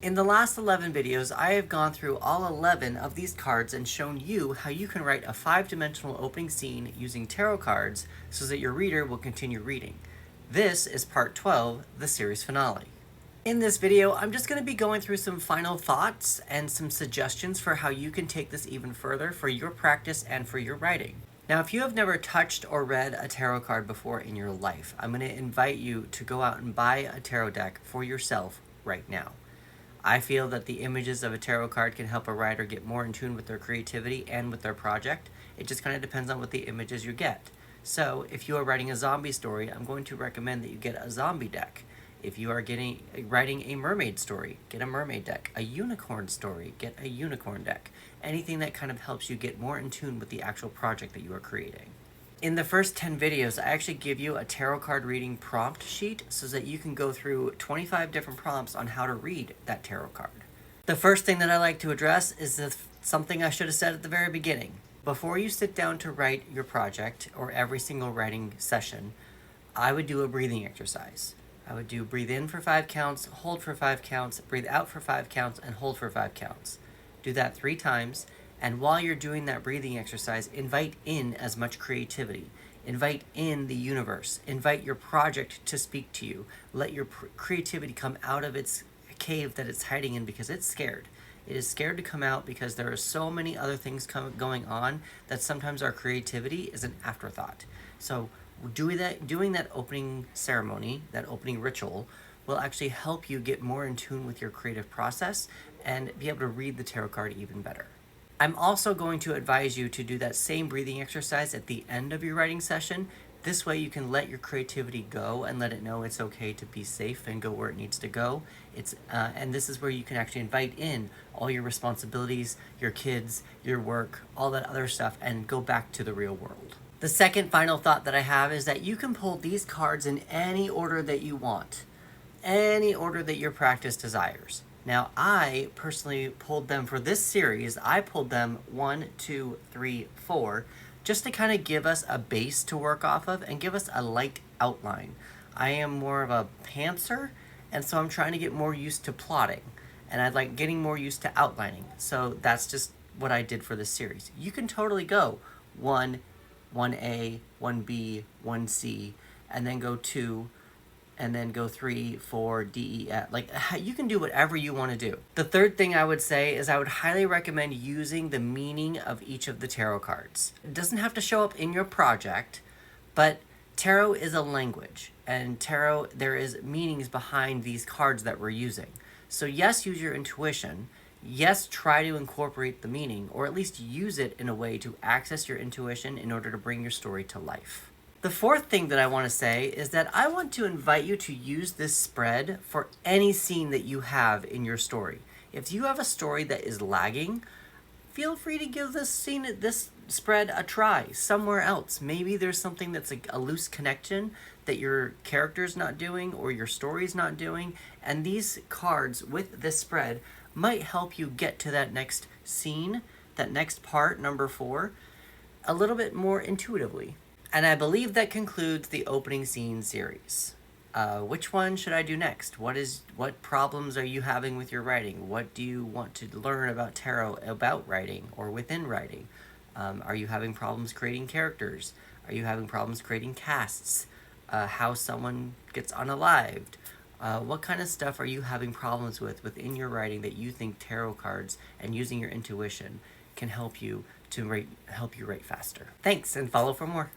In the last 11 videos, I have gone through all 11 of these cards and shown you how you can write a 5-dimensional opening scene using tarot cards so that your reader will continue reading. This is part 12, the series finale. In this video, I'm just going to be going through some final thoughts and some suggestions for how you can take this even further for your practice and for your writing. Now, if you have never touched or read a tarot card before in your life, I'm going to invite you to go out and buy a tarot deck for yourself right now. I feel that the images of a tarot card can help a writer get more in tune with their creativity and with their project. It just kind of depends on what the images you get. So if you are writing a zombie story, I'm going to recommend that you get a zombie deck. If you are writing a mermaid story, get a mermaid deck. A unicorn story, get a unicorn deck. Anything that kind of helps you get more in tune with the actual project that you are creating. In the first 10 videos, I actually give you a tarot card reading prompt sheet so that you can go through 25 different prompts on how to read that tarot card. The first thing that I like to address is something I should have said at the very beginning. Before you sit down to write your project or every single writing session, I would do a breathing exercise. I would do breathe in for 5 counts, hold for 5 counts, breathe out for 5 counts, and hold for 5 counts. Do that 3 times. And while you're doing that breathing exercise, invite in as much creativity. Invite in the universe. Invite your project to speak to you. Let your creativity come out of its cave that it's hiding in because it's scared. It is scared to come out because there are so many other things going on that sometimes our creativity is an afterthought. So doing that opening ceremony, that opening ritual, will actually help you get more in tune with your creative process and be able to read the tarot card even better. I'm also going to advise you to do that same breathing exercise at the end of your writing session. This way you can let your creativity go and let it know it's okay to be safe and go where it needs to go. And this is where you can actually invite in all your responsibilities, your kids, your work, all that other stuff, and go back to the real world. The second final thought that I have is that you can pull these cards in any order that you want, any order that your practice desires. Now, I personally pulled them for this series. I pulled them 1, 2, 3, 4, just to kind of give us a base to work off of and give us a light outline. I am more of a pantser, and so I'm trying to get more used to plotting, and I'd like getting more used to outlining. So that's just what I did for this series. You can totally go 1, 1A, 1B, 1C, and then go 2, and then go 3, 4, D, E, F. Like, you can do whatever you want to do. The third thing I would say is I would highly recommend using the meaning of each of the tarot cards. It doesn't have to show up in your project, but tarot is a language, and tarot, there is meanings behind these cards that we're using. So yes, use your intuition. Yes, try to incorporate the meaning, or at least use it in a way to access your intuition in order to bring your story to life. The fourth thing that I want to say is that I want to invite you to use this spread for any scene that you have in your story. If you have a story that is lagging, feel free to give this spread a try somewhere else. Maybe there's something that's a loose connection that your character's not doing or your story's not doing, and these cards with this spread might help you get to that next scene, that next part, number 4, a little bit more intuitively. And I believe that concludes the opening scene series. Which one should I do next? What problems are you having with your writing? What do you want to learn about tarot, about writing, or within writing? Are you having problems creating characters? Are you having problems creating casts? How someone gets unalived? What kind of stuff are you having problems with within your writing that you think tarot cards and using your intuition can help you write faster? Thanks, and follow for more.